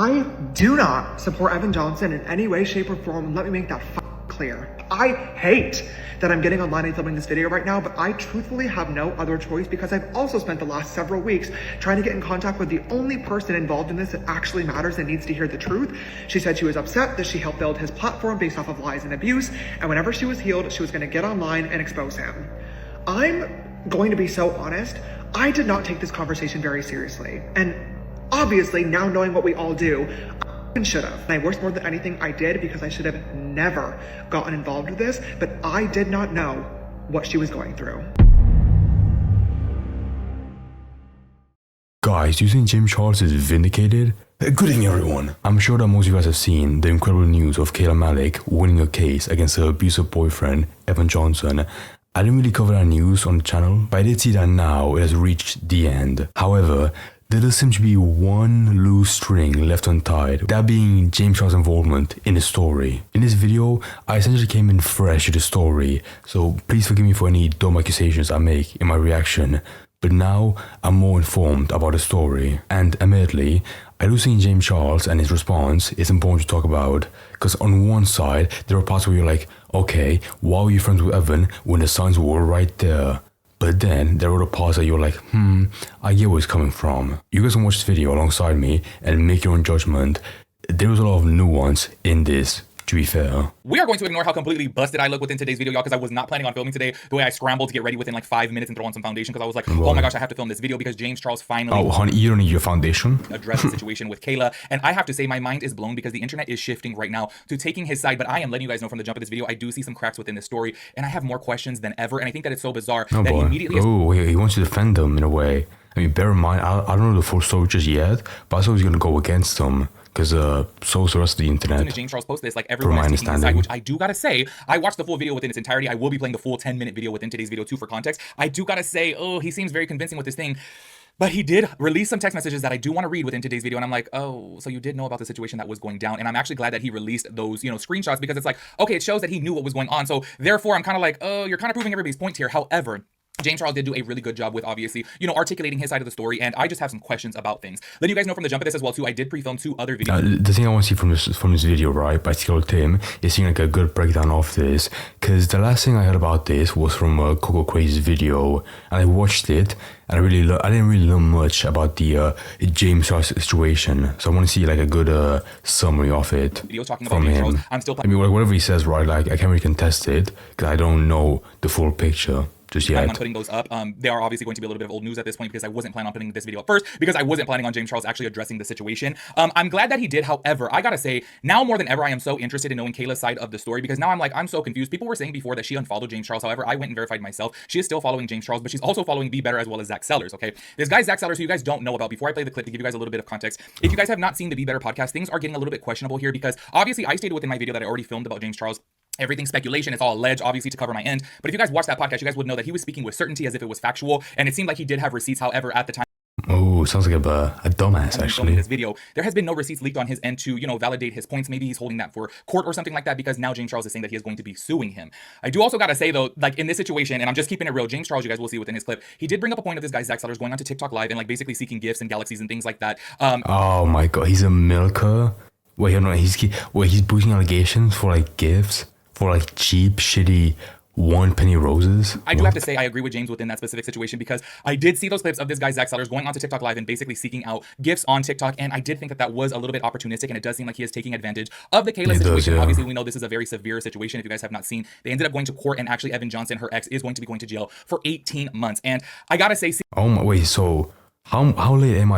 I do not support Evan Johnson in any way, shape, or form. Let me make that clear. I hate that I'm getting online and filming this video right now, but I truthfully have no other choice because I've also spent the last several weeks trying to get in contact with the only person involved in this that actually matters and needs to hear the truth. She said she was upset that she helped build his platform based off of lies and abuse, and whenever she was healed, she was going to get online and expose him. I'm going to be so honest, I did not take this conversation very seriously. And obviously, now knowing what we all do, I should have. And I wish more than anything I did because I should have never gotten involved with this, but I did not know what she was going through. Guys, do you think James Charles is vindicated? Good evening, everyone. I'm sure that most of you guys have seen the incredible news of Kayla Malec winning a case against her abusive boyfriend, Evan Johnson. I didn't really cover that news on the channel, but I did see that now it has reached the end. However, there does seem to be one loose string left untied, that being James Charles' involvement in the story. In this video, I essentially came in fresh to the story, so please forgive me for any dumb accusations I make in my reaction. But now, I'm more informed about the story, and admittedly, I do think James Charles and his response is important to talk about, because on one side, there are parts where you're like, okay, why were you friends with Evan when the signs were right there? But then there are other parts that you're like, I get where it's coming from. You guys can watch this video alongside me and make your own judgment. There was a lot of nuance in this, to be fair. We are going to ignore how completely busted I look within today's video, y'all, because I was not planning on filming today. The way I scrambled to get ready within like 5 minutes and throw on some foundation because I was like, oh my gosh, I have to film this video because James Charles finally... Oh, honey, you don't need your foundation? ...addressed the situation with Kayla. And I have to say, my mind is blown because the internet is shifting right now to taking his side. But I am letting you guys know from the jump of this video, I do see some cracks within this story. And I have more questions than ever. And I think that it's so bizarre that he immediately... Oh, he wants to defend them in a way. I mean, bear in mind, I don't know the full story just yet, but I thought he was going to go against them. Because so's the rest of the internet. As soon as James Charles posts this, like everyone is taking his side, which I do gotta say, I watched the full video within its entirety. I will be playing the full 10-minute video within today's video too for context. I do gotta say, oh, he seems very convincing with this thing. But he did release some text messages that I do want to read within today's video. And I'm like, oh, so you did know about the situation that was going down. And I'm actually glad that he released those, screenshots because it's like, okay, it shows that he knew what was going on. So therefore, I'm kind of like, oh, you're kind of proving everybody's point here. However, James Charles did do a really good job with obviously, articulating his side of the story, and I just have some questions about things. Let you guys know from the jump of this as well too. I did pre-film 2 other videos. The thing I want to see from this video, right, by Skittle Tim, is seeing like a good breakdown of this, because the last thing I heard about this was from Coco Crazy's video, and I watched it, and I didn't really know much about the James Charles situation, so I want to see like a good summary of it videos talking about from James him. Charles. I'm still. I mean, whatever he says, right? Like I can't really contest it because I don't know the full picture. Just yet. I'm putting those up. They are obviously going to be a little bit of old news at this point because I wasn't planning on putting this video up first because I wasn't planning on James Charles actually addressing the situation. I'm glad that he did. However, I gotta say, now more than ever, I am so interested in knowing Kayla's side of the story because now I'm so confused. People were saying before that she unfollowed James Charles. However, I went and verified myself. She is still following James Charles, but she's also following Be Better as well as Zach Sellers. Okay, this guy Zach Sellers, who you guys don't know about. Before I play the clip to give you guys a little bit of context, if you guys have not seen the Be Better podcast, things are getting a little bit questionable here because obviously I stated within my video that I already filmed about James Charles. Everything's speculation. It's all alleged, obviously, to cover my end. But if you guys watch that podcast, you guys would know that he was speaking with certainty as if it was factual. And it seemed like he did have receipts. However, at the time... Oh, sounds like a dumbass, actually. This video, there has been no receipts leaked on his end to, validate his points. Maybe he's holding that for court or something like that because now James Charles is saying that he is going to be suing him. I do also got to say, though, like in this situation, and I'm just keeping it real, James Charles, you guys will see within his clip, he did bring up a point of this guy, Zach Sellers, going on to TikTok Live and like basically seeking gifts and galaxies and things like that. Oh my God, he's a milker? Wait, no, he's boosting allegations for like gifts? For like cheap, shitty 1 penny roses? I do have to say I agree with James within that specific situation because I did see those clips of this guy Zach Sellers going onto TikTok Live and basically seeking out gifts on TikTok, and I did think that was a little bit opportunistic, and it does seem like he is taking advantage of the Kayla situation. Yeah. Obviously, we know this is a very severe situation. If you guys have not seen, they ended up going to court, and actually Evan Johnson, her ex, is going to be going to jail for 18 months. And I gotta say, oh my, wait, so how late am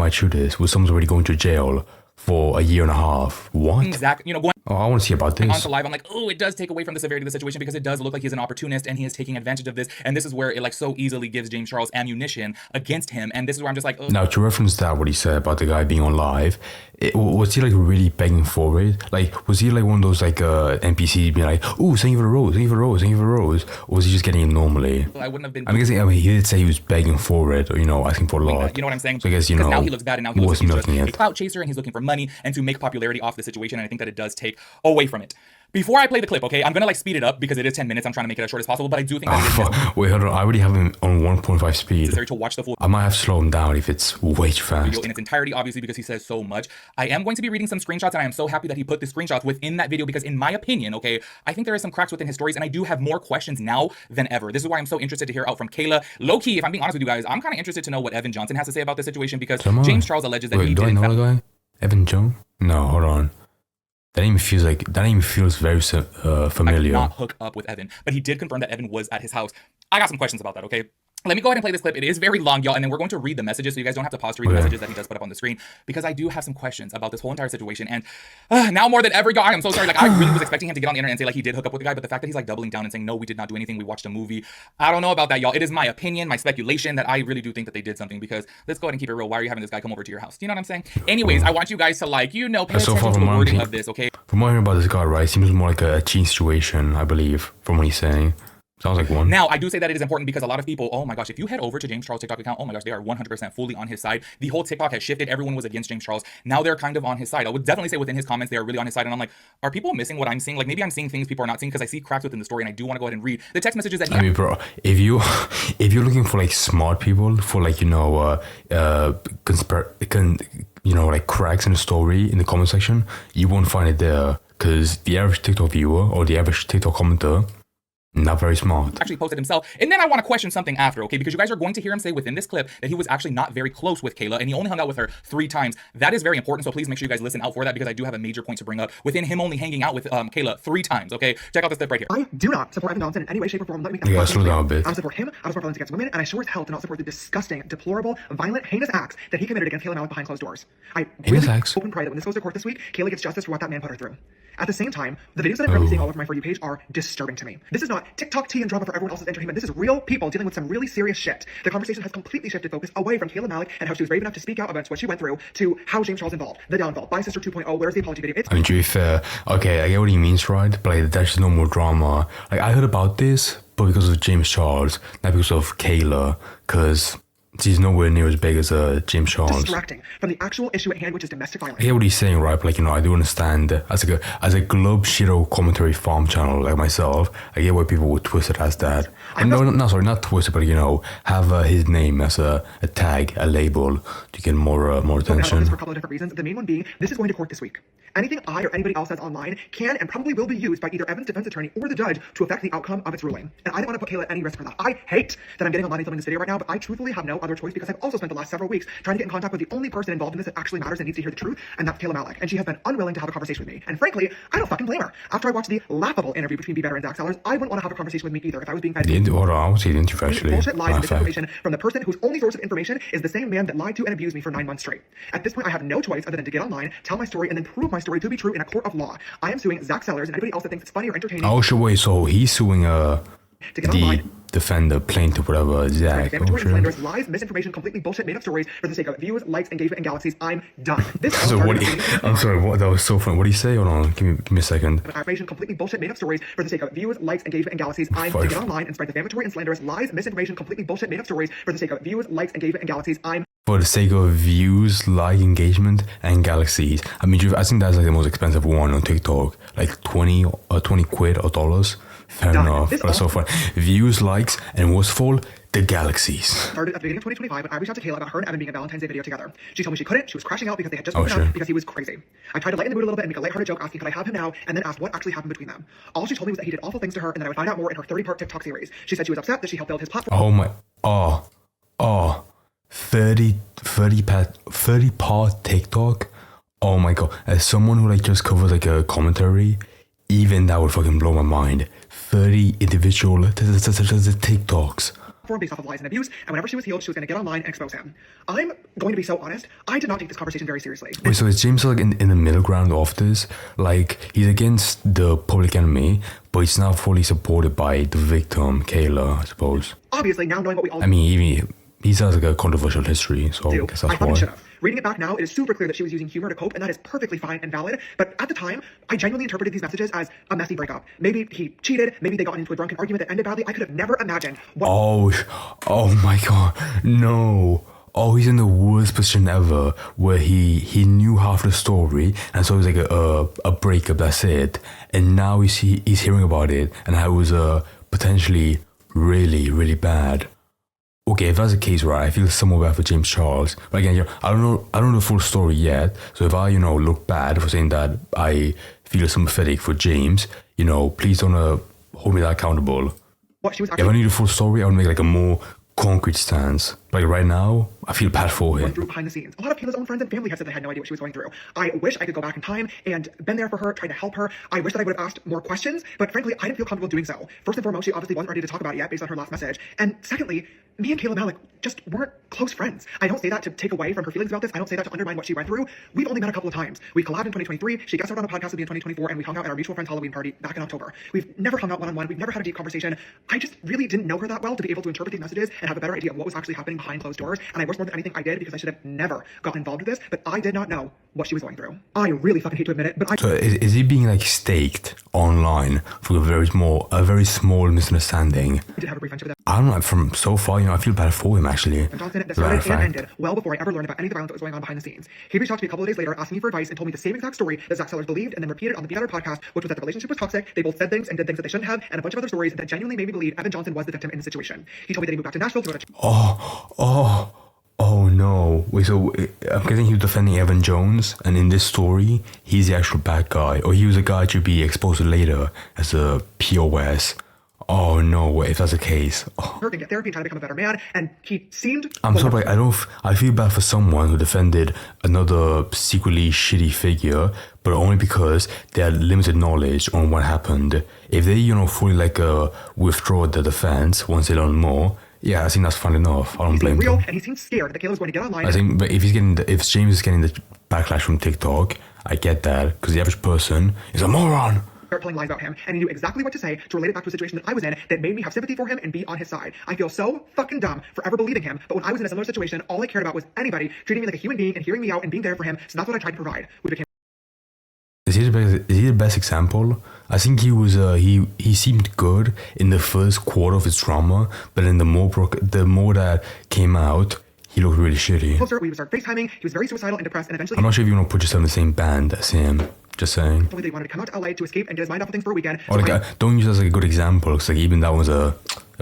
I through this? Was someone's already going to jail for a year and a half? What? Exactly. Going I want to see about this. On live, I'm like, oh, it does take away from the severity of the situation because it does look like he's an opportunist and he is taking advantage of this. And this is where it like so easily gives James Charles ammunition against him. And this is where I'm just like, oh. Now, to reference that, what he said about the guy being on live, was he like really begging for it? Like, was he like one of those like NPCs being like, oh, thank you for the rose, thank you for the rose, thank you for the rose? Or was he just getting it normally? Well, I wouldn't have been. I'm guessing, he did say he was begging for it, or, asking for a lot. You know what I'm saying? So I guess, because now he looks bad and now he looks like he's milking a clout chaser and he's looking for money and to make popularity off the situation. And I think that it does take away from it. Before I play the clip, okay, I'm gonna like speed it up because it is 10 minutes. I'm trying to make it as short as possible, but I do think that it is Fuck. Wait, hold on. I already have him on 1.5 speed. necessary to watch the full I might have to slow him down if it's way too fast. video in its entirety, obviously, because he says so much. I am going to be reading some screenshots, and I am so happy that he put the screenshots within that video because, in my opinion, okay, I think there is some cracks within his stories, and I do have more questions now than ever. This is why I'm so interested to hear out from Kayla. Low key, if I'm being honest with you guys, I'm kind of interested to know what Evan Johnson has to say about this situation because James Charles alleges that he do I didn't. know the guy? Evan Jones? No, hold on. That name feels very familiar. I did not hook up with Evan, but he did confirm that Evan was at his house. I got some questions about that, okay? Let me go ahead and play this clip. It is very long, y'all, and then we're going to read the messages so you guys don't have to pause to read the messages that he does put up on the screen because I do have some questions about this whole entire situation. And now more than ever, y'all, I am so sorry. Like, I really was expecting him to get on the internet and say, like, he did hook up with the guy, but the fact that he's, like, doubling down and saying, no, we did not do anything, we watched a movie. I don't know about that, y'all. It is my opinion, my speculation that I really do think that they did something because let's go ahead and keep it real. Why are you having this guy come over to your house? Do you know what I'm saying? Anyways, I want you guys to, like, pay attention to the wording of this, okay? From what I hear about this guy, right, it seems more like a cheating situation, I believe, from what he's saying. Sounds like one. Now, I do say that it is important because a lot of people, oh my gosh, if you head over to James Charles' TikTok account, oh my gosh, they are 100% fully on his side. The whole TikTok has shifted. Everyone was against James Charles. Now they're kind of on his side. I would definitely say within his comments, they are really on his side. And I'm like, are people missing what I'm seeing? Like, maybe I'm seeing things people are not seeing because I see cracks within the story and I do want to go ahead and read the text messages that he... I mean, bro, if you're looking for like smart people for like, like cracks in the story in the comment section, you won't find it there because the average TikTok viewer or the average TikTok commenter, not very smart. Actually posted himself. And then I want to question something after, okay? Because you guys are going to hear him say within this clip that he was actually not very close with Kayla and he only hung out with her 3 times. That is very important. So please make sure you guys listen out for that because I do have a major point to bring up within him only hanging out with Kayla 3 times, okay? Check out this clip right here. I do not support Evan Johnson in any way, shape, or form. Let me Yeah, slow down a bit. I don't support him. I don't support violence against women, and I sure as hell do not support the disgusting, deplorable, violent, heinous acts that he committed against Kayla Malec behind closed doors. I really hope and pray that when this goes to court this week, Kayla gets justice for what that man put her through. At the same time, the videos that I'm currently seeing all over my For You page are disturbing to me. This is not TikTok tea and drama for everyone else's entertainment. This is real people dealing with some really serious shit. The conversation has completely shifted focus away from Kayla Malec and how she was brave enough to speak out about what she went through to how James Charles involved. The downfall. By Sister 2.0. Where's the apology video? I mean, to be fair, okay, I get what he means, right? But like, that's just no more drama. Like, I heard about this, but because of James Charles, not because of Kayla, because she's nowhere near as big as James Charles. Distracting from the actual issue at hand, which is domestic violence. I hear what he's saying, right? But like, I do understand as a Globe Shiro commentary farm channel like myself, I get why people would twist it as that. And not twist it, but have his name as a tag, a label to get more attention. For a couple of different reasons. The main one being, this is going to court this week. Anything I or anybody else says online can and probably will be used by either Evan's defense attorney or the judge to affect the outcome of its ruling. And I don't want to put Kayla at any risk for that. I hate that I'm getting online and filming this video right now, but I truthfully have no other choice because I've also spent the last several weeks trying to get in contact with the only person involved in this that actually matters and needs to hear the truth, and that's Kayla Malec. And she has been unwilling to have a conversation with me. And frankly, I don't fucking blame her. After I watched the laughable interview between Be Better and Zach Sellers, I wouldn't want to have a conversation with me either if I was being fed Hold on, I want to see the interview actually. Bullshit lies and misinformation from the person whose only source of information is the same man that lied to and abused me for 9 months straight. At this point, I have no choice other than to get online, tell my story, and then prove my story to be true in a court of law. I am suing Zach Sellers and anybody else that thinks it's funny or entertaining. Oh, sure, wait, so he's suing to get online. Defender, plaintiff, whatever, Zach. Slanderous lies, misinformation, completely bullshit, made up stories for the sake of views, likes, engagement, and galaxies. I'm done. I'm sorry, what? That was so funny. What did he say? Hold on, give me a second. Affirmation, completely bullshit, made up stories for the sake of views, likes, engagement, and galaxies. I'm to get online and spread defamatory and slanderous lies, misinformation, completely bullshit, made up stories for the sake of views, likes, engagement, and galaxies. I'm for the sake of views, like, engagement, and galaxies. I mean, I think that's like the most expensive one on TikTok, like 20 quid or dollars. Fair enough. That's so fun. Views, likes, and what's for the galaxies. Started at the beginning of 2025 when I reached out to Kayla about her and Evan being a Valentine's Day video together. She told me she couldn't. She was crashing out because they had just broken up because he was crazy. I tried to lighten the mood a little bit and make a lighthearted joke asking could I have him now, and then asked what actually happened between them. All she told me was that he did awful things to her and that I would find out more in her 30-part TikTok series. She said she was upset that she helped build his platform. Oh my, 30 part TikTok. Oh my god, as someone who like just covers like a commentary, even that would fucking blow my mind. 30 individual TikToks. Based off of lies and abuse, and whenever she was healed, she was going to get online and expose him. I'm going to be so honest, I did not take this conversation very seriously. Wait, so is James like in the middle ground of this? Like, he's against the public enemy, but he's not fully supported by the victim, Kayla, I suppose. Obviously, now knowing what we all... I mean, he has like a controversial history, so I guess that's why. Should have. Reading it back now, it is super clear that she was using humor to cope, and that is perfectly fine and valid. But at the time, I genuinely interpreted these messages as a messy breakup. Maybe he cheated, maybe they got into a drunken argument that ended badly. I could have never imagined what... Oh my god, no. oh, he's in the worst position ever, where he knew half the story, and so it was like a breakup. That's it. And now he's hearing about it, and how it was potentially really, really bad. Okay, if that's the case, right, I feel somewhat bad for James Charles. But again, I don't know the full story yet. So if I, look bad for saying that I feel sympathetic for James, please don't hold me that accountable. What she was If I need a full story, I would make like a more concrete stance. Like right now, I feel bad for him. Through behind the scenes. A lot of Kayla's own friends and family have said they had no idea what she was going through. I wish I could go back in time and been there for her, tried to help her. I wish that I would have asked more questions, but frankly, I didn't feel comfortable doing so. First and foremost, she obviously wasn't ready to talk about it yet based on her last message. And secondly, me and Kayla Malec just weren't close friends. I don't say that to take away from her feelings about this. I don't say that to undermine what she went through. We've only met a couple of times. We collabed in 2023. She guest starred on a podcast with me in 2024, and we hung out at our mutual friend's Halloween party back in October. We've never hung out one-on-one. We've never had a deep conversation. I just really didn't know her that well to be able to interpret these messages and have a better idea of what was actually happening behind closed doors. And I wish more than anything I did, because I should have never gotten involved with this, but I did not know what she was going through. I really fucking hate to admit it, but So is he being like staked online for a very small misunderstanding? I did have a brief friendship with him. I don't know, from so far, I feel bad for him actually. And Johnson, that As a matter started of and fact. ended well before I ever learned about any of the violence that was going on behind the scenes. He reached out to me a couple of days later, asking me for advice, and told me the same exact story that Zach Sellers believed and then repeated on the Be Better podcast, which was that the relationship was toxic, they both said things and did things that they shouldn't have, and a bunch of other stories that genuinely made me believe Evan Johnson was the victim in the situation. He told me that he moved back to Nashville to go to Oh no. Wait, so I'm guessing he was defending Evan Jones, and in this story, he's the actual bad guy, or he was a guy to be exposed later as a POS. Oh no, if that's the case. Oh. and get therapy and try to become a better man, and he seemed... I'm sorry, I feel bad for someone who defended another secretly shitty figure, but only because they had limited knowledge on what happened. If they, fully withdraw the defense once they learn more, yeah, I think that's fine enough. I don't blame real, them. and he seemed scared that Kayla was going to get online. I think, but if James is getting the backlash from TikTok, I get that, because the average person is a moron. Start telling lies about him, and he knew exactly what to say to relate it back to a situation that I was in that made me have sympathy for him and be on his side. I feel so fucking dumb for ever believing him, but when I was in a similar situation, all I cared about was anybody treating me like a human being and hearing me out and being there for him, so that's what I tried to provide. We became... Is he the best example? I think he was he seemed good in the first quarter of his drama, but then the more that came out, he looked really shitty. Closer, we would start FaceTiming, he was very suicidal and depressed, and eventually... I'm not sure if you want to put yourself in the same band as him. Just saying. told me that he wanted to come out to LA to escape and get his mind off of things for a weekend. Or don't use it as a good example, because even that was a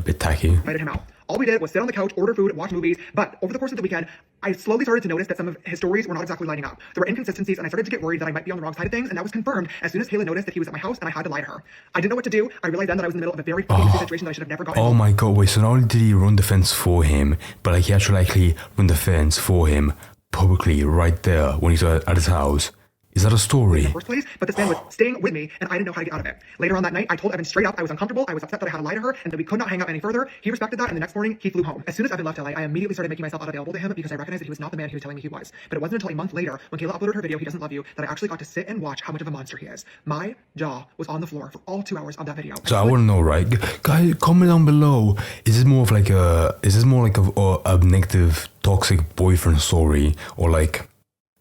bit tacky. Invited him out. All we did was sit on the couch, order food, watch movies, but over the course of the weekend, I slowly started to notice that some of his stories were not exactly lining up. There were inconsistencies, and I started to get worried that I might be on the wrong side of things, and that was confirmed as soon as Kayla noticed that he was at my house and I had to lie to her. I didn't know what to do. I realized then that I was in the middle of a very fucking situation that I should have never gotten Oh involved. my god, wait, so not only did he run the fence for him, but he actually run the fence for him publicly right there when he's at his house. Is that a story? In the first place, but this man was staying with me, and I didn't know how to get out of it. Later on that night, I told Evan straight up I was uncomfortable, I was upset that I had to lie to her, and that we could not hang out any further. He respected that, and the next morning, he flew home. As soon as Evan left LA, I immediately started making myself unavailable to him because I recognized that he was not the man he was telling me he was. But it wasn't until a month later, when Kayla uploaded her video, He Doesn't Love You, that I actually got to sit and watch how much of a monster he is. My jaw was on the floor for all 2 hours of that video. So I want to know, right? Guys, comment down below. Is this more like a negative, toxic boyfriend story, or like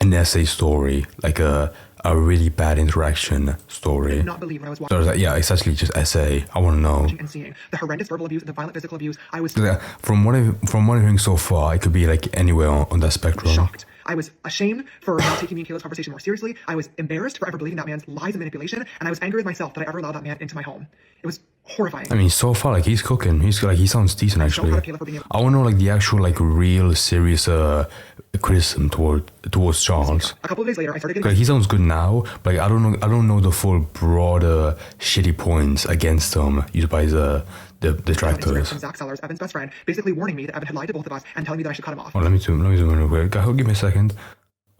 an essay story, like a really bad interaction story? I did not believe when I was watching. So yeah, it's actually just essay. I want to know. And seeing the horrendous verbal abuse, the violent physical abuse, I was From what I'm hearing so far, it could be like anywhere on that spectrum. shocked. I was ashamed for not taking me and Kayla's conversation more seriously. I was embarrassed for ever believing that man's lies and manipulation, and I was angry with myself that I ever allowed that man into my home. It was horrifying. I mean, so far, like, he's cooking. He sounds decent, actually. proud of Kayla for being able- I want to know, like, the actual, like, real serious criticism towards Charles. A couple of days later, I started getting Like, he sounds good now, but like, I don't know the full broader shitty points against him used by the detractors. from Zach Sellers, Evan's best friend, basically warning me that Evan had lied to both of us and telling me that I should cut him off. Oh, let me zoom in real quick. Give me a second.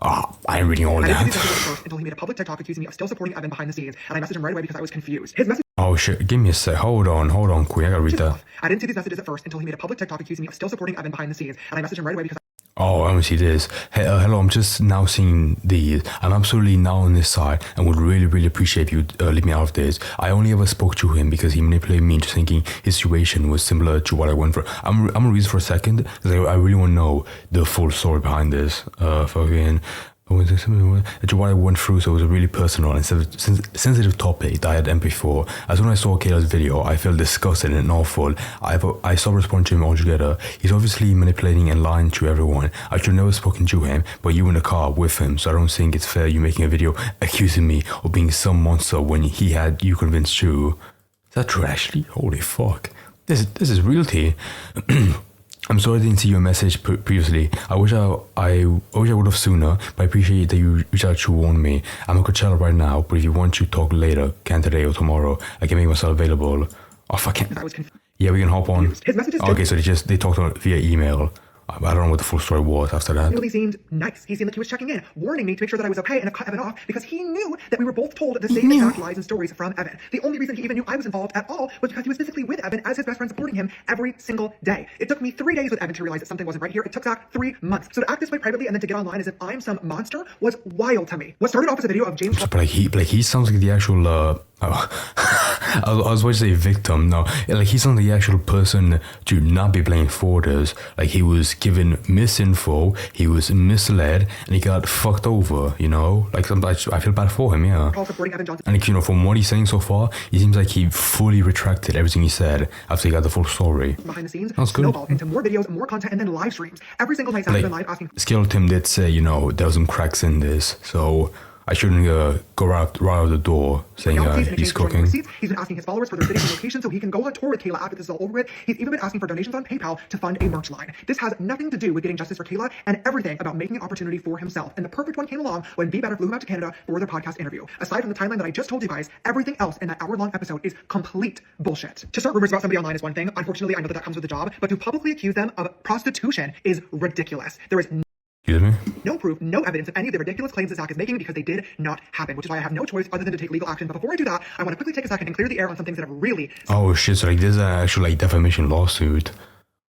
I am reading all I didn't see these that. messages at first until he made a public TikTok accusing me of still supporting Evan behind the scenes, and I messaged him right away because I was confused. His message Oh shit, give me a sec. Hold on, quick. I gotta read that. I didn't see these messages at first until he made a public TikTok accusing me of still supporting Evan behind the scenes, and I messaged him right away because Oh, I want to see this. Hey, hello, I'm just now seeing these. I'm absolutely now on this side and would really, really appreciate if you leave me out of this. I only ever spoke to him because he manipulated me into thinking his situation was similar to what I went through. I'm gonna read this for a second because I really want to know the full story behind this. Fucking What I went through, so it was a really personal and sensitive topic that I had empathy for. As when I saw Kayla's video, I felt disgusted and awful. I stopped responding to him altogether. He's obviously manipulating and lying to everyone. I should have never spoken to him, but you in the car with him, so I don't think it's fair you making a video accusing me of being some monster when he had you convinced too. Is that true, actually? Holy fuck. This is reality. I'm sorry I didn't see your message previously. I wish I would have sooner, but I appreciate that you reached out to warn me. I'm at Coachella right now, but if you want to talk later, can today or tomorrow, I can make myself available. Oh, fuck it. Yeah, we can hop on. His messages Okay, so they talked via email. I don't know what the full story was after that. He really seemed nice. He seemed like he was checking in, warning me to make sure that I was okay, and to cut Evan off because he knew that we were both told the same exact lies and stories from Evan. The only reason he even knew I was involved at all was because he was physically with Evan as his best friend, supporting him every single day. It took me 3 days with Evan to realize that something wasn't right here. It took Zach 3 months. So to act this way privately and then to get online as if I'm some monster was wild to me. What started off as a video of James... But he sounds like the actual... I was about to say victim. No, like he sounds like the actual person to not be blamed for this. Like he was given misinfo, he was misled, and he got fucked over. You know, like I feel bad for him. Yeah. And like, you know, from what he's saying so far, it seems like he fully retracted everything he said after he got the full story. Behind the scenes, that's good. Snowballed into more videos, more content, and then live streams every single night. Zach has been live asking. Skeleton did say, you know, there was some cracks in this, so I shouldn't go right out the door saying he's cooking. He's been asking his followers for their cities and locations so he can go on tour with Kayla after this is all over with. He's even been asking for donations on PayPal to fund a merch line. This has nothing to do with getting justice for Kayla and everything about making an opportunity for himself. And the perfect one came along when Be Better flew him out to Canada for their podcast interview. Aside from the timeline that I just told you guys, everything else in that hour-long episode is complete bullshit. To start rumors about somebody online is one thing. Unfortunately, I know that comes with the job, but to publicly accuse them of prostitution is ridiculous. There is no proof, no evidence of any of the ridiculous claims that Zach is making because they did not happen, which is why I have no choice other than to take legal action. But before I do that, I want to quickly take a second and clear the air on some things that have really... Oh shit, so like there's an actual like defamation lawsuit.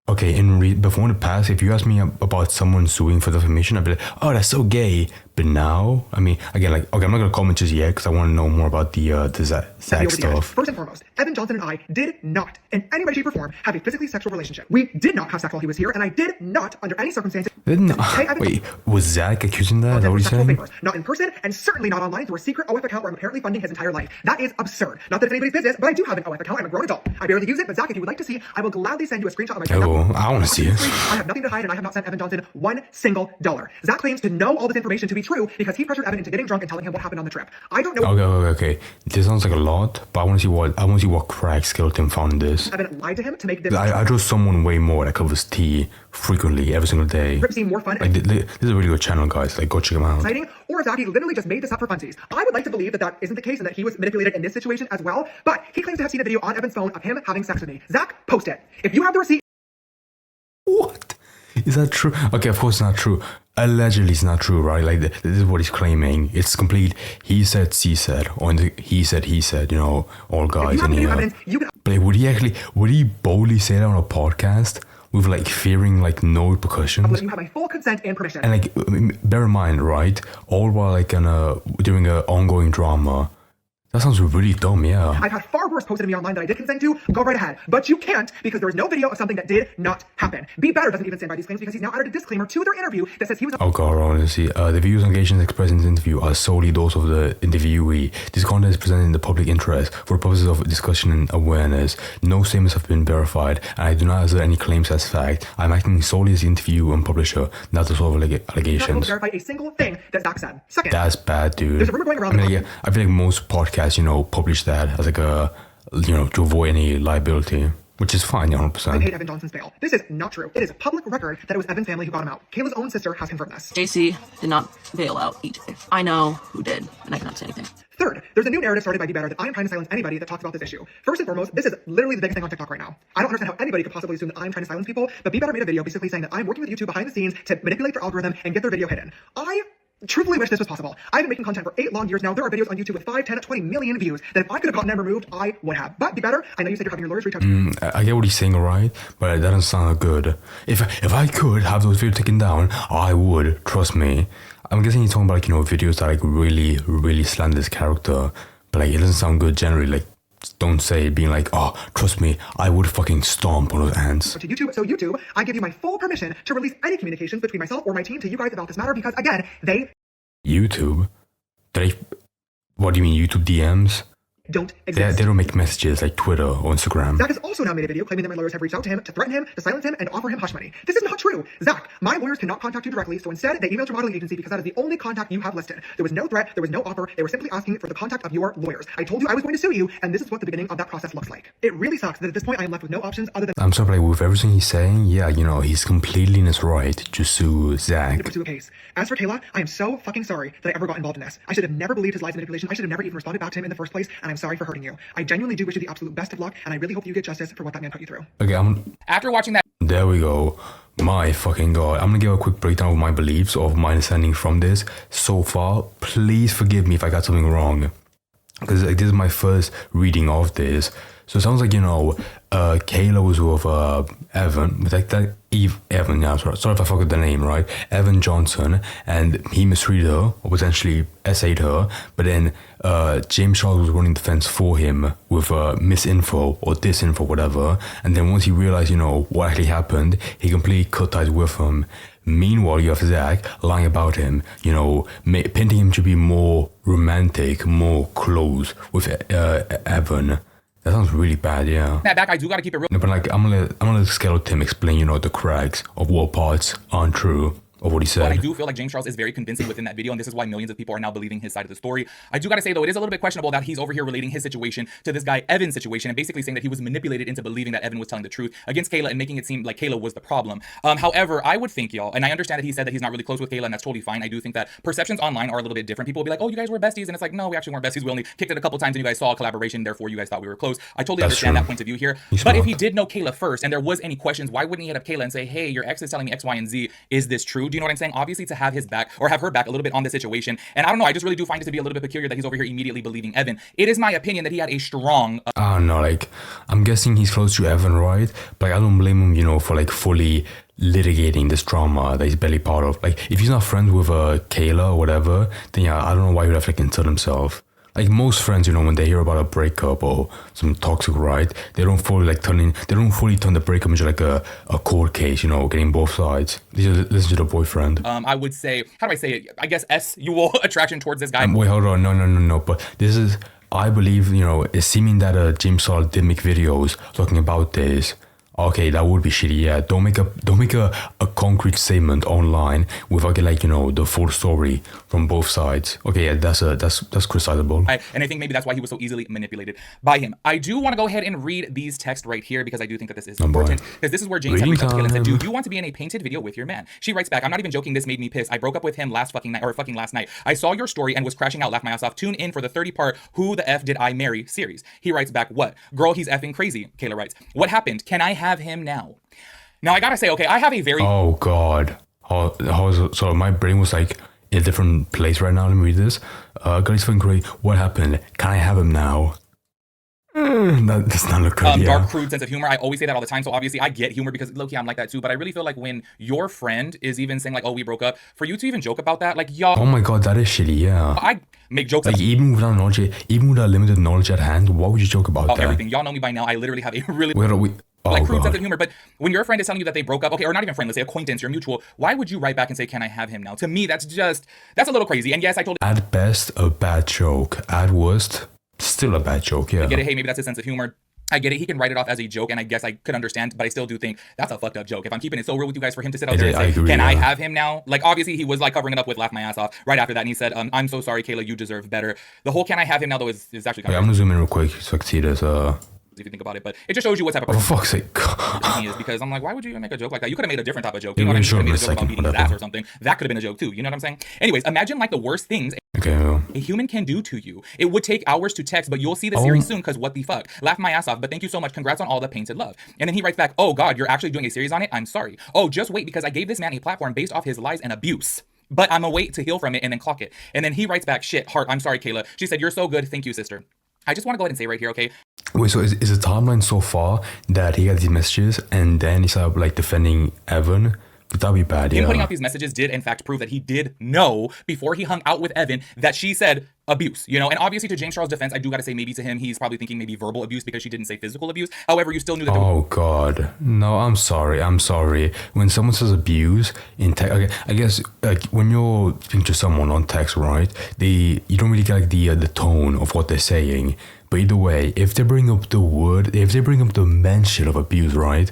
Okay, before in the past, if you asked me about someone suing for defamation, I'd be like, oh, that's so gay. But now, I mean, again, like, okay, I'm not going to comment just yet because I want to know more about the Zach stuff. First and foremost, Evan Johnson and I did not, in any way, shape, or form, have a physically sexual relationship. We did not have sex while he was here, and I did not, under any circumstances... Wait, was Zach accusing that? Is that what he's saying? Favors. Not in person, and certainly not online through a secret OF account where I'm apparently funding his entire life. That is absurd. Not that it's anybody's business, but I do have an OF account. I'm a grown adult. I barely use it, but Zach, if you would like to see, I will gladly send you a screenshot of my... Oh, I want to see it. I have nothing to hide, and I have not sent Evan Johnson $1 single. Zach claims to know all this information to be true because he pressured Evan into getting drunk and telling him what happened on the trip. I don't know... Okay. This sounds like a lot, but I want to see what crack Skeleton found in this. Evan lied to him to make this... I trust someone way more that covers tea frequently, every single day. Trip seem more fun... Like, this is a really good channel, guys. Like, go check him out. Exciting, or if Zach literally just made this up for funsies. I would like to believe that that isn't the case and that he was manipulated in this situation as well, but he claims to have seen a video on Evan's phone of him having sex with me. Zach, post it. If you have the receipt... What? Is that true? Okay, of course it's not true. Allegedly it's not true, right? Like, this is what he's claiming. It's complete he said, she said, or he said, you know, all guys in here. But like, would he boldly say that on a podcast? With like fearing like no repercussions. You have my full consent and permission. And like, bear in mind, right? All while like during an ongoing drama. That sounds really dumb, yeah. I've had far worse posted to me online that I did consent to. Go right ahead. But you can't because there is no video of something that did not happen. Be Better doesn't even stand by these claims because he's now added a disclaimer to their interview that says he was... Oh god, honestly. The views and engagements expressed in this interview are solely those of the interviewee. This content is presented in the public interest for purposes of discussion and awareness. No statements have been verified, and I do not assert any claims as fact. I'm acting solely as the interviewer and publisher, not to solve allegations. Not to verify a single thing that Zach said. Second. That's bad, dude. There's a rumor going around... I feel like most podcasts, you know, publish that as like a, you know, to avoid any liability, which is fine, 100%. I paid Evan Johnson's bail. This is not true. It is public record that it was Evan's family who got him out. Kayla's own sister has confirmed this. JC did not bail out EJ. I know who did, and I cannot say anything. Third, there's a new narrative started by Be Better that I am trying to silence anybody that talks about this issue. First and foremost, this is literally the biggest thing on TikTok right now. I don't understand how anybody could possibly assume that I'm trying to silence people, but Be Better made a video basically saying that I'm working with YouTube behind the scenes to manipulate their algorithm and get their video hidden. I truthfully wish this was possible. I've been making content for 8 long years now. There are videos on YouTube with 5, 10, 20 million views that if I could have gotten them removed, I would have. But Be Better, I know you said you're having your lawyers reach out to me. I get what he's saying, alright, but that doesn't sound good. If I could have those videos taken down, I would, trust me. I'm guessing he's talking about, like, you know, videos that like really slander this character, but like it doesn't sound good generally. Like, don't say it being like, oh, trust me, I would fucking stomp on those ants. To YouTube, so YouTube, I give you my full permission to release any communications between myself or my team to you guys about this matter because, again, they YouTube? What do you mean, YouTube DMs? Don't They exist. don't make messages like Twitter or Instagram. Zach has also now made a video claiming that my lawyers have reached out to him to threaten him, to silence him, and offer him hush money. This is not true. Zach, my lawyers cannot contact you directly, so instead they emailed your modeling agency because that is the only contact you have listed. There was no threat, there was no offer, they were simply asking for the contact of your lawyers. I told you I was going to sue you, and this is what the beginning of that process looks like. It really sucks that at this point I am left with no options other than I'm sorry, like, with everything he's saying, yeah, he's completely in his right to sue Zach. to pursue a case. As for Kayla, I am so fucking sorry that I ever got involved in this. I should have never believed his lies and manipulation. I should have never even responded back to him in the first place, and I'm sorry for hurting you. I genuinely do wish you the absolute best of luck, and I really hope you get justice for what that man put you through. Okay, After watching that there we go. My fucking god. I'm gonna give a quick breakdown of my beliefs, of my understanding from this so far. Please forgive me if I got something wrong, because this is my first reading of this. So it sounds like, Kayla was with Evan, with like that Evan, yeah, sorry if I forgot the name, right? Evan Johnson, and he misread her, or potentially essayed her, but then James Charles was running the fence for him with misinfo or disinfo, whatever, and then once he realized, what actually happened, he completely cut ties with him. Meanwhile, you have Zach lying about him, painting him to be more romantic, more close with Evan. That sounds really bad, yeah. that back, I do gotta keep it real. No, but like, I'm gonna let Skeleton explain, the cracks of what parts aren't true of what he said. But I do feel like James Charles is very convincing within that video, and this is why millions of people are now believing his side of the story. I do gotta say though, it is a little bit questionable that he's over here relating his situation to this guy Evan's situation, and basically saying that he was manipulated into believing that Evan was telling the truth against Kayla and making it seem like Kayla was the problem. However, I would think, y'all, and I understand that he said that he's not really close with Kayla, and that's totally fine. I do think that perceptions online are a little bit different. People will be like, oh, you guys were besties, and it's like, no, we actually weren't besties. We only kicked it a couple times, and you guys saw a collaboration, therefore you guys thought we were close. I totally understand that point of view here. But if he did know Kayla first, and there was any questions, why wouldn't he hit up Kayla and say, hey, your ex is telling me X, Y, and Z. Is this true? Do you know what I'm saying? Obviously, to have his back or have her back a little bit on the situation. And I don't know, I just really do find it to be a little bit peculiar that he's over here immediately believing Evan. It is my opinion that he had a strong I don't know, like, I'm guessing he's close to Evan, right? But I don't blame him, for like fully litigating this drama that he's barely part of. Like, if he's not friends with Kayla or whatever, then yeah, I don't know why he would have to like insert himself. Like most friends, when they hear about a breakup or some toxic, right, they don't fully turn the breakup into like a court case, getting both sides. They just listen to the boyfriend. I would say, how do I say it? I guess S-U-O attraction towards this guy. Wait, hold on, no. But this is, I believe, it's seeming that James Saul did make videos talking about this. Okay, that would be shitty. Yeah, don't make a concrete statement online without the full story from both sides. Okay, yeah, that's criticizable. And I think maybe that's why he was so easily manipulated by him. I do want to go ahead and read these texts right here because I do think that this is important. Because this is where James had reached out to Kayla and said, "Do you want to be in a painted video with your man?" She writes back, "I'm not even joking. This made me pissed. I broke up with him last fucking night. I saw your story and was crashing out, laughed my ass off. Tune in for the 30-part Who the F Did I Marry series." He writes back, "What? Girl, he's effing crazy." Kayla writes, "What happened? Can I have him now?" Now I gotta say, okay, I have a very Oh god. So my brain was like in a different place right now. Let me read this. God, he's fucking great. What happened? Can I have him now? That does not look good. Dark, crude sense of humor. I always say that all the time. So obviously I get humor because low-key I'm like that too. But I really feel like when your friend is even saying like, "Oh, we broke up," for you to even joke about that, like y'all. Oh my god, that is shitty. Yeah. I make jokes like even without knowledge, even without limited knowledge at hand, why would you joke about that? Everything. Y'all know me by now. I literally have a really crude sense of humor. But when your friend is telling you that they broke up, okay, or not even friend, let's say acquaintance, you're mutual, why would you write back and say, "Can I have him now?" To me, that's a little crazy. And yes, I told at best a bad joke. At worst, still a bad joke. Yeah. I get it. Hey, maybe that's his sense of humor. I get it. He can write it off as a joke, and I guess I could understand, but I still do think that's a fucked up joke. If I'm keeping it so real with you guys, for him to sit out there and say, "Can I have him now?" Like, obviously, he was like covering it up with "laugh my ass off" right after that, and he said, "I'm so sorry, Kayla, you deserve better." The whole "can I have him now" though is actually kind of. I'm gonna zoom in real quick so I can see this. If you think about it, but it just shows you what type of person for fuck's sake. He is, because I'm like, why would you even make a joke like that? You could have made a different type of joke. You know what I mean? You could have made a joke about beating his ass or something. That could have been a joke too. You know what I'm saying? Anyways, imagine like the worst things a human can do to you. It would take hours to text, but you'll see the series soon because what the fuck? Laugh my ass off, but thank you so much. Congrats on all the painted love. And then he writes back, "Oh God, you're actually doing a series on it? I'm sorry. Oh, just wait, because I gave this man a platform based off his lies and abuse. But I'm gonna wait to heal from it and then clock it." And then he writes back, "Shit, heart, I'm sorry, Kayla." She said, "You're so good. Thank you, sister." I just want to go ahead and say right here, okay? Wait, so is the timeline so far that he got these messages and then he started like defending Evan? That'd be bad, yeah. Him putting out these messages did in fact prove that he did know before he hung out with Evan that she said, abuse, you know? And obviously to James Charles' defense, I do gotta say maybe to him, he's probably thinking maybe verbal abuse because she didn't say physical abuse. However, you still knew that there Oh God, no! I'm sorry. I'm sorry. When someone says abuse in text, okay, I guess like when you're speaking to someone on text, right? You don't really get like the tone of what they're saying. But either way, if they bring up the word, if they bring up the mention of abuse, right?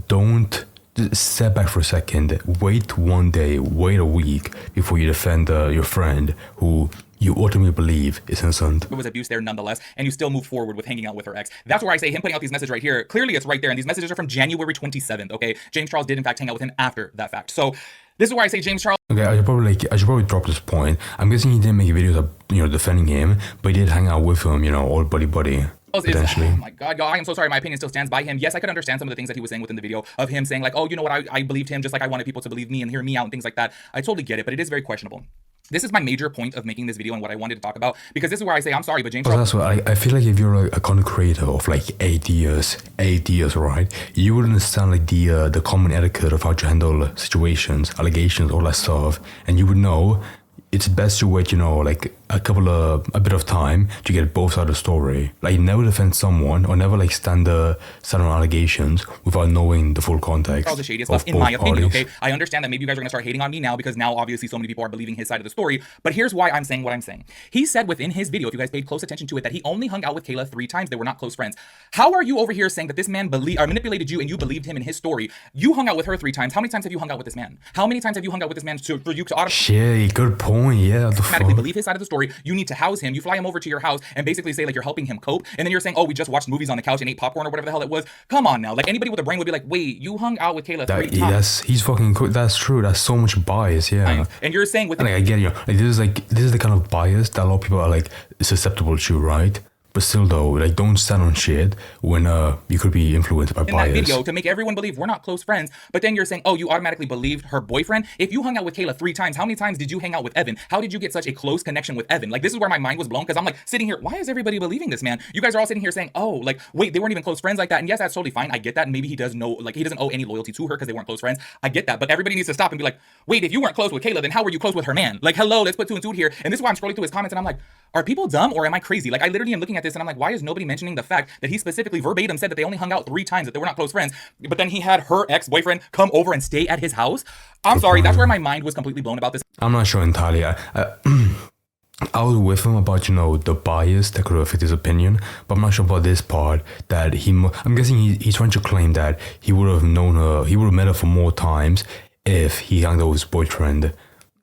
Don't just step back for a second. Wait one day. Wait a week before you defend your friend who you ultimately believe is innocent. was abuse there nonetheless, and you still move forward with hanging out with her ex. That's where I say him putting out these messages right here. Clearly, it's right there, and these messages are from January 27th. Okay, James Charles did in fact hang out with him after that fact. So this is where I say James Charles. Okay, I should probably drop this point. I'm guessing he didn't make videos of defending him, but he did hang out with him, all buddy. Potentially. Oh my God, y'all, I am so sorry. My opinion still stands by him. Yes, I could understand some of the things that he was saying within the video of him saying like, oh, you know what, I believed him just like I wanted people to believe me and hear me out and things like that. I totally get it, but it is very questionable. This is my major point of making this video and what I wanted to talk about, because this is where I say I'm sorry, but James Charles. That's what I feel like if you're like a content creator of like 8 years, right, you would understand like the common etiquette of how to handle situations, allegations, all that stuff, and you would know it's best to wait, like a bit of time to get both sides of the story. Like never defend someone or never like stand on allegations without knowing the full context. All the shady stuff, in my opinion. Okay, I understand that maybe you guys are gonna start hating on me now because now obviously so many people are believing his side of the story. But here's why I'm saying what I'm saying. He said within his video, if you guys paid close attention to it, that he only hung out with Kayla 3 times. They were not close friends. How are you over here saying that this man manipulated you and you believed him in his story? You hung out with her 3 times. How many times have you hung out with this man? How many times have you hung out with this man for you to automatically? Good point. Yeah. Automatically believe his side of the story. You need to house him. You fly him over to your house and basically say like you're helping him cope. And then you're saying, oh, we just watched movies on the couch and ate popcorn or whatever the hell it was. Come on now. Like anybody with a brain would be like, wait, you hung out with Kayla 3 times. He's fucking cool. That's true. That's so much bias. Yeah. And you're saying with I get you. This is the kind of bias that a lot of people are like susceptible to, right? But still though, like don't stand on shit when you could be influenced by bias. In that video to make everyone believe we're not close friends, but then you're saying, oh, you automatically believed her boyfriend. If you hung out with Kayla 3 times, how many times did you hang out with Evan? How did you get such a close connection with Evan? Like this is where my mind was blown because I'm like sitting here, why is everybody believing this man? You guys are all sitting here saying, oh, like wait, they weren't even close friends like that. And yes, that's totally fine. I get that. And maybe he does know, like he doesn't owe any loyalty to her because they weren't close friends. I get that. But everybody needs to stop and be like, wait, if you weren't close with Kayla, then how were you close with her man? Like, hello, let's put 2 and 2 here. And this is why I'm scrolling through his comments and I'm like, are people dumb or am I crazy? Like I literally am looking at this and I'm like, why is nobody mentioning the fact that he specifically verbatim said that they only hung out 3 times, that they were not close friends, but then he had her ex-boyfriend come over and stay at his house? I'm sorry, that's where my mind was completely blown about this. I'm not sure entirely. I was with him about, the bias that could affect his opinion, but I'm not sure about this part that I'm guessing he's trying to claim that he would have known her, he would have met her for more times if he hung out with his boyfriend.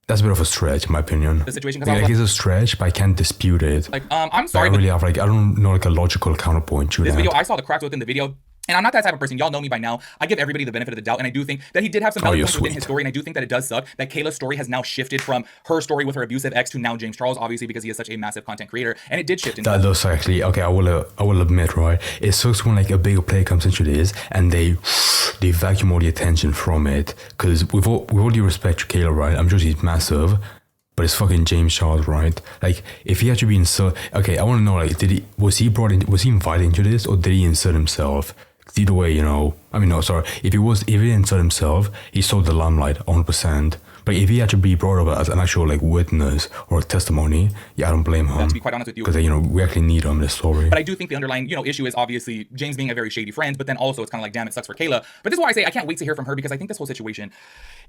That's a bit of a stretch, in my opinion. The situation, like, it's a stretch, but I can't dispute it. Like, I'm sorry, I really have, like, I don't know, like, a logical counterpoint to this that. Video, I saw the cracks within the video. And I'm not that type of person. Y'all know me by now. I give everybody the benefit of the doubt. And I do think that he did have some valid points within his story. And I do think that it does suck that Kayla's story has now shifted from her story with her abusive ex to now James Charles, obviously, because he is such a massive content creator. And it did shift. That does actually. Okay, I will admit, right? It sucks when like a bigger player comes into this and they vacuum all the attention from it. Because with all due respect to Kayla, right? I'm sure she's massive. But it's fucking James Charles, right? Like, if he had to be okay, I want to know, like, was he invited into this, or did he insert himself? Either way, I mean, no, sorry. If he didn't insert himself, he stole the limelight 100%. But if he had to be brought up as an actual like witness or testimony, yeah, I don't blame him. To be quite honest with you, because we actually need him in this story. But I do think the underlying issue is obviously James being a very shady friend, but then also it's kind of like, damn, it sucks for Kayla. But this is why I say I can't wait to hear from her, because I think this whole situation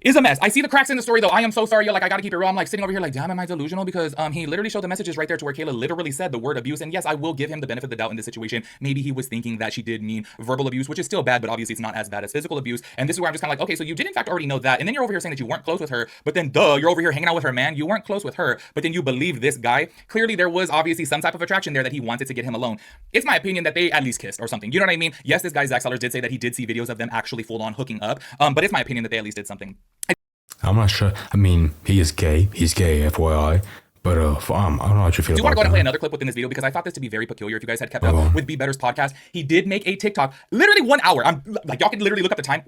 is a mess. I see the cracks in the story though. I am so sorry. Like I gotta keep it real. I'm like sitting over here like, damn, am I delusional? Because he literally showed the messages right there to where Kayla literally said the word abuse. And yes, I will give him the benefit of the doubt in this situation. Maybe he was thinking that she did mean verbal abuse, which is still bad, but obviously it's not as bad as physical abuse. And this is where I'm just kind of like, okay, so you did in fact already know that, and then you're over here saying that you weren't close with her, but then you're over here hanging out with her man. You weren't close with her, but then you believed this guy. Clearly there was obviously some type of attraction there that he wanted to get him alone. It's my opinion that they at least kissed or something. You know what I mean? Yes, this guy Zach Sellers did say that he did see videos of them actually full on hooking up. But it's my opinion that they at least did something. I'm not sure. I mean, he is gay. He's gay, FYI. But I don't know how you feel about that. Do you want to go ahead and play another clip within this video? Because I thought this to be very peculiar. If you guys had kept up with Be Better's podcast, he did make a TikTok, literally 1 hour. I'm like, y'all can literally look up the time.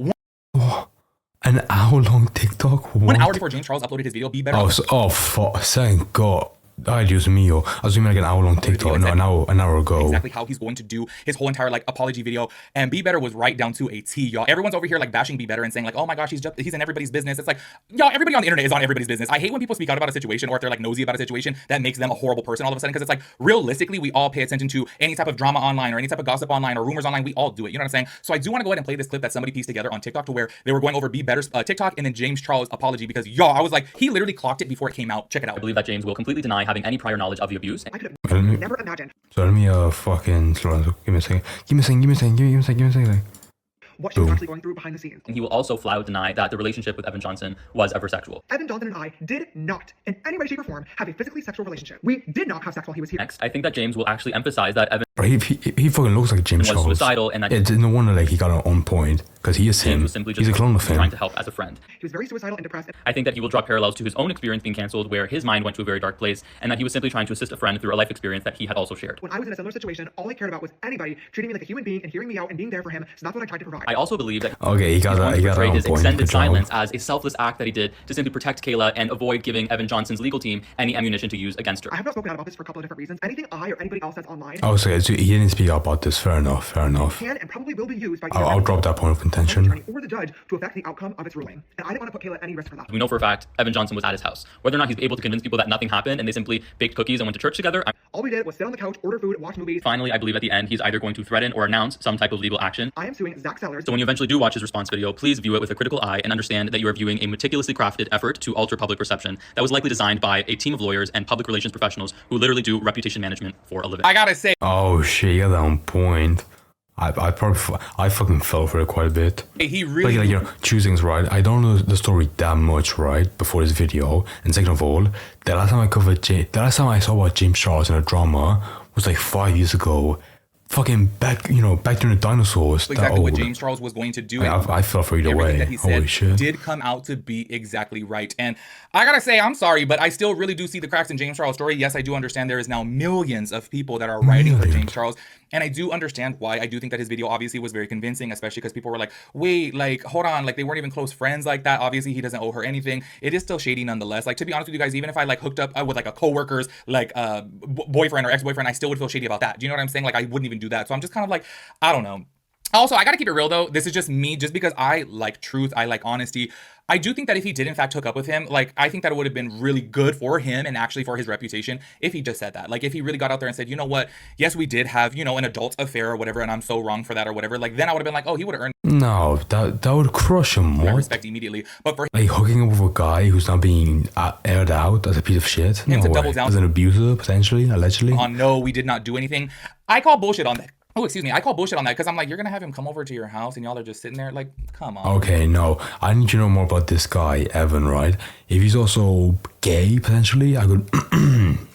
An hour-long TikTok? What? 1 hour before James Charles uploaded his video, Be Better. Thank God. Ay, Dios mío. I was doing like an hour-long TikTok. No, an hour ago. Exactly how he's going to do his whole entire like apology video, and Be Better was right down to a T, y'all. Everyone's over here like bashing Be Better and saying like, oh my gosh, he's in everybody's business. It's like, y'all, everybody on the internet is on everybody's business. I hate when people speak out about a situation, or if they're like nosy about a situation, that makes them a horrible person all of a sudden, because it's like, realistically, we all pay attention to any type of drama online or any type of gossip online or rumors online. We all do it, you know what I'm saying? So I do want to go ahead and play this clip that somebody pieced together on TikTok, to where they were going over Be Better's TikTok and then James Charles' apology, because y'all, I was like, he literally clocked it before it came out. Check it out. I believe that James will completely deny having any prior knowledge of the abuse. I could Let me- have never imagined So let me fucking slow down. Give me a second. Give me a second. what she was actually going through behind the scenes. And he will also flat out deny that the relationship with Evan Johnson was ever sexual. Evan Johnson and I did not, in any way, shape, or form, have a physically sexual relationship. We did not have sex while he was here. Next, I think that James will actually emphasize that Evan Bro, he fucking looks like James was Charles. suicidal and that It's no wonder like he got it on point, because he is James him. was simply He's just a clone of trying him. to help as a friend. He was very suicidal and depressed. I think that he will draw parallels to his own experience being cancelled, where his mind went to a very dark place, and that he was simply trying to assist a friend through a life experience that he had also shared. When I was in a similar situation, all I cared about was anybody treating me like a human being and hearing me out and being there for him. So that's what I tried to provide. I also believe that Okay, he got that. He got that portrayed on his point. extended Good job. silence as a selfless act that he did to simply protect Kayla and avoid giving Evan Johnson's legal team any ammunition to use against her. I have not spoken out about this for a couple of different reasons. Anything I or anybody else says online Oh, so he didn't speak out about this. Fair enough. can and probably will be used by either I'll the drop that point of attorney contention. or the judge to affect the outcome of its ruling. And I didn't want to put Kayla at any risk for that. We know for a fact Evan Johnson was at his house. Whether or not he's able to convince people that nothing happened and they simply baked cookies and went to church together. All we did was sit on the couch, order food, watch movies. Finally, I believe at the end he's either going to threaten or announce some type of legal action. I am suing Zach Sellers. So when you eventually do watch his response video, please view it with a critical eye and understand that you are viewing a meticulously crafted effort to alter public perception that was likely designed by a team of lawyers and public relations professionals who literally do reputation management for a living. I gotta say, Oh shit, you got that on point. I fucking fell for it quite a bit. he really Like, you know, choosing's right. I don't know the story that much, right, before this video. And second of all, the last time I saw about James Charles in a drama was like 5 years ago. Fucking back during the dinosaurs. that exactly what old. James Charles was going to do. I fell for either Everything way. that he Holy said shit. did come out to be exactly right. And I gotta say, I'm sorry, but I still really do see the cracks in James Charles' story. Yes, I do understand there is now millions of people that are writing for James Charles. And I do understand why. I do think that his video obviously was very convincing, especially because people were like, wait, like, hold on, like they weren't even close friends like that. Obviously, he doesn't owe her anything. It is still shady nonetheless. Like, to be honest with you guys, even if I like hooked up with like a coworker's like boyfriend or ex-boyfriend, I still would feel shady about that. Do you know what I'm saying? Like, I wouldn't even do that. So I'm just kind of like, I don't know. Also, I gotta keep it real though. This is just me, just because I like truth, I like honesty. I do think that if he did in fact hook up with him, like I think that it would have been really good for him and actually for his reputation if he just said that. Like if he really got out there and said, you know what, yes, we did have, you know, an adult affair or whatever, and I'm so wrong for that or whatever. Like then I would have been like, oh, he would have earned No, that would crush him. my What? respect immediately. But for Like hooking up with a guy who's not being aired out as a piece of shit? No to way. double down- As an abuser, potentially, allegedly? on no, we did not do anything, I call bullshit on that. Oh, excuse me. I call bullshit on that because I'm like, you're gonna have him come over to your house and y'all are just sitting there. Like, come on. Okay, no. I need to know more about this guy, Evan, right? If he's also gay, potentially, I could...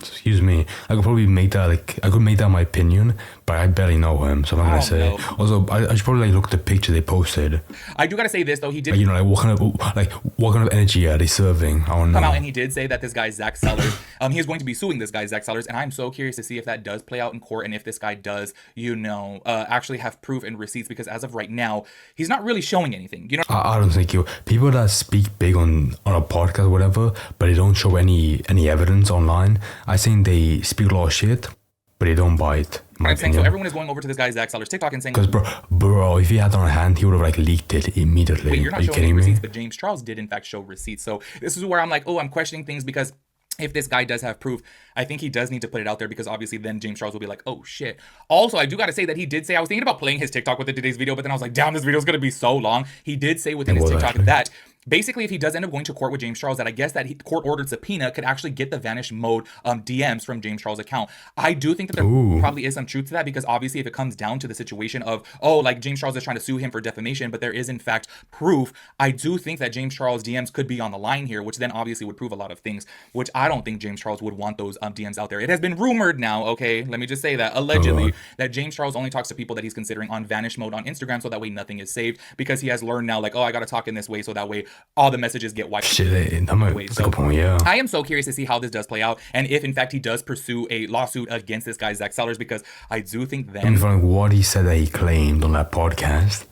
excuse me. I could probably make that, like... I could make that my opinion, but I barely know him, so I'm not gonna don't say... know. Also, I should probably, like, look at the picture they posted. I do gotta say this though. He did Like, you know, what kind of energy are they serving? I don't know. come out and he did say that this guy Zach Sellers, he is going to be suing this guy Zach Sellers, and I'm so curious to see if that does play out in court and if this guy does, actually have proof and receipts, because as of right now, he's not really showing anything. You know, I don't think people that speak big on a podcast or whatever, but they don't show any evidence online. I think they speak a lot of shit, but they don't buy it. In my I'm saying, so opinion. everyone is going over to this guy Zach Sellers TikTok and saying, Because bro, if he had it on hand, he would have like leaked it immediately. wait, you're Are not you showing any kidding me? receipts, but James Charles did in fact show receipts. So this is where I'm like, oh, I'm questioning things, because if this guy does have proof, I think he does need to put it out there, because obviously then James Charles will be like, oh shit. Also, I do got to say that he did say, I was thinking about playing his TikTok with today's video, but then I was like, damn, this video is going to be so long. He did say within It his was TikTok actually. that basically if he does end up going to court with James Charles, that I guess that court-ordered subpoena could actually get the vanish mode DMs from James Charles' account. I do think that there Ooh. probably is some truth to that, because obviously if it comes down to the situation of, oh, like James Charles is trying to sue him for defamation, but there is in fact proof, I do think that James Charles' DMs could be on the line here, which then obviously would prove a lot of things, which I don't think James Charles would want those DMs out there. It has been rumored now, okay, let me just say that, allegedly, that James Charles only talks to people that he's considering on vanish mode on Instagram, so that way nothing is saved, because he has learned now, like, oh, I gotta talk in this way, so that way all the messages get wiped. Shit, that's a good point, yeah. I am so curious to see how this does play out, and if in fact he does pursue a lawsuit against this guy Zach Sellers, because I do think I'm then from what he said that he claimed on that podcast.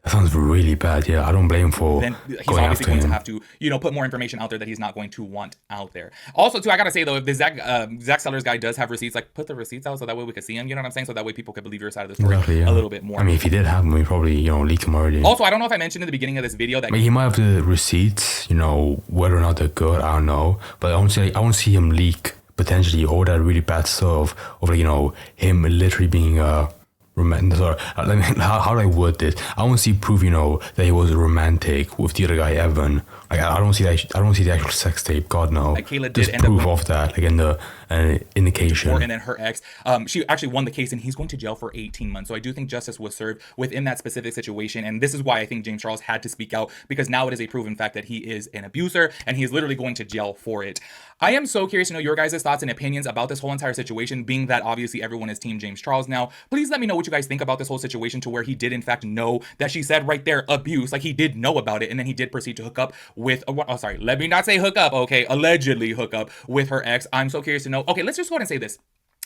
That sounds really bad. Yeah, I don't blame him for then he's going obviously after going him. to have to, put more information out there that he's not going to want out there. Also, too, I gotta say though, if the Zach Sellers guy does have receipts, like put the receipts out so that way we could see them. You know what I'm saying? So that way people could believe your side of the story Exactly, yeah. a little bit more. I mean, if he did have them, he probably leak them already. Also, I don't know if I mentioned in the beginning of this video that I mean, he might have the receipts, whether or not they're good, I don't know. But I want to see him leak potentially all that really bad stuff of him literally being romantic. Sorry, how do I word this? I want to see proof, that he was romantic with the other guy, Evan. Like I don't see that. I don't see the actual sex tape. God no. Like Kayla did just end proof up of that, like in the indication. and then her ex, she actually won the case, and he's going to jail for 18 months. So I do think justice was served within that specific situation, and this is why I think James Charles had to speak out, because now it is a proven fact that he is an abuser, and he is literally going to jail for it. I am so curious to know your guys' thoughts and opinions about this whole entire situation, being that obviously everyone is Team James Charles now. Please let me know what you guys think about this whole situation, to where he did in fact know that she said right there abuse, like he did know about it, and then he did proceed to hook up with let me not say hook up, okay, allegedly hook up with her ex. I'm so curious to know. Okay, let's just go ahead and say this.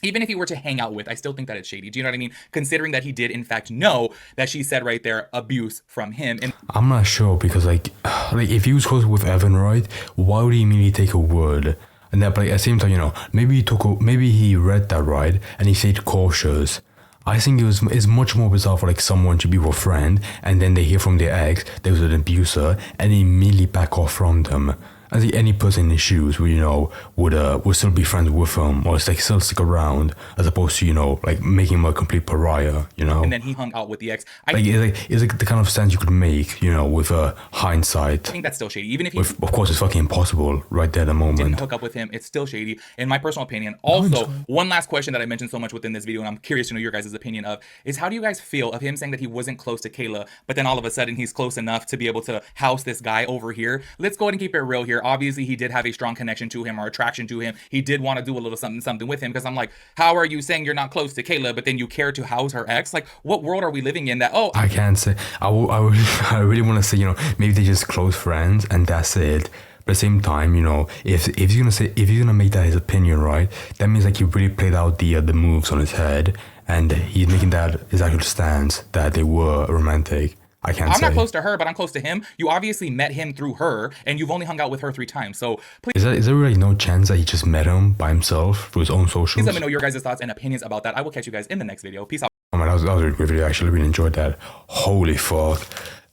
Even if he were to hang out with, I still think that it's shady. Do you know what I mean? Considering that he did in fact know that she said right there abuse from him. And I'm not sure, because like if he was close with Evan, right, why would he immediately take a word? And that, but at the same time, maybe he read that right and he stayed cautious. I think it's much more bizarre for like someone to be with a friend and then they hear from their ex there was an abuser and they immediately back off from them. I think any person in his shoes would still be friends with him, or like still stick around, as opposed to like making him a complete pariah. And then he hung out with the ex. It's like the kind of stance you could make, with hindsight. I think that's still shady. Even if he of course, it's fucking impossible right there at the moment. didn't hook up with him, it's still shady, in my personal opinion. Also, one last question that I mentioned so much within this video, and I'm curious to know your guys' opinion of, is how do you guys feel of him saying that he wasn't close to Kayla, but then all of a sudden he's close enough to be able to house this guy over here? Let's go ahead and keep it real here. Obviously, he did have a strong connection to him, or attraction to him. He did want to do a little something with him, because I'm like, how are you saying you're not close to Kayla, but then you care to house her ex? Like, what world are we living in that, I can't say. I really want to say, maybe they're just close friends and that's it. But at the same time, if he's gonna make that his opinion, right, that means like he really played out the moves on his head, and he's making that his actual stance that they were romantic. I'm not close to her, but I'm close to him. You obviously met him through her, and you've only hung out with her 3 times. So please, is there really no chance that he just met him by himself through his own socials? please let me know your guys' thoughts and opinions about that. I will catch you guys in the next video. Peace out. Oh man, that was a really great video. I actually really enjoyed that. Holy fuck.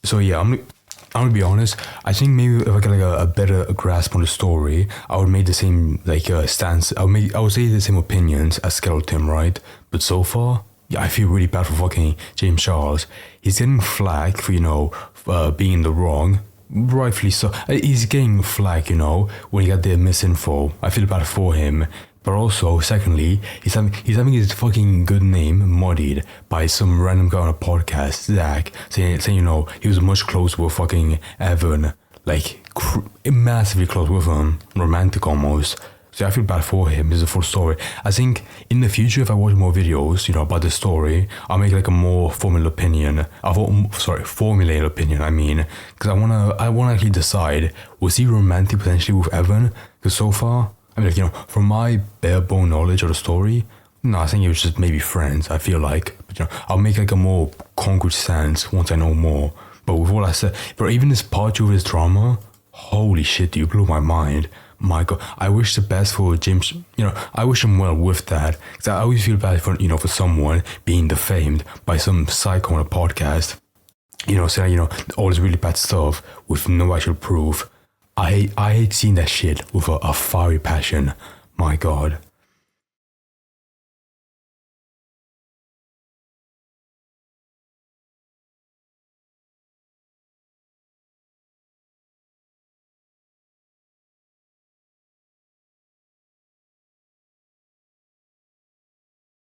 So yeah, I'm gonna be honest. I think maybe if I get like a better grasp on the story, I would make the same stance. I would say the same opinions as Skeleton, right? But so far, yeah, I feel really bad for fucking James Charles. He's getting flack for being in the wrong. Rightfully so. He's getting flack, when he got the misinfo. I feel bad for him. But also, secondly, he's having his fucking good name muddied by some random guy on a podcast, Zach, saying he was much closer with fucking Evan, like massively close with him, romantic almost. So I feel bad for him. This is a full story. I think in the future, if I watch more videos, about the story, I'll make like a more formulated opinion. Formulated opinion. I mean, because I wanna actually decide, was he romantic potentially with Evan? Because so far, I mean, from my bare bone knowledge of the story, no, I think it was just maybe friends. I feel like, but I'll make like a more concrete stance once I know more. But with all I said, but even this part of his drama, holy shit, you blew my mind. My God, I wish the best for James. I wish him well with that. Because I always feel bad for for someone being defamed by some psycho on a podcast. Saying all this really bad stuff with no actual proof. I hate seeing that shit with a fiery passion. My God.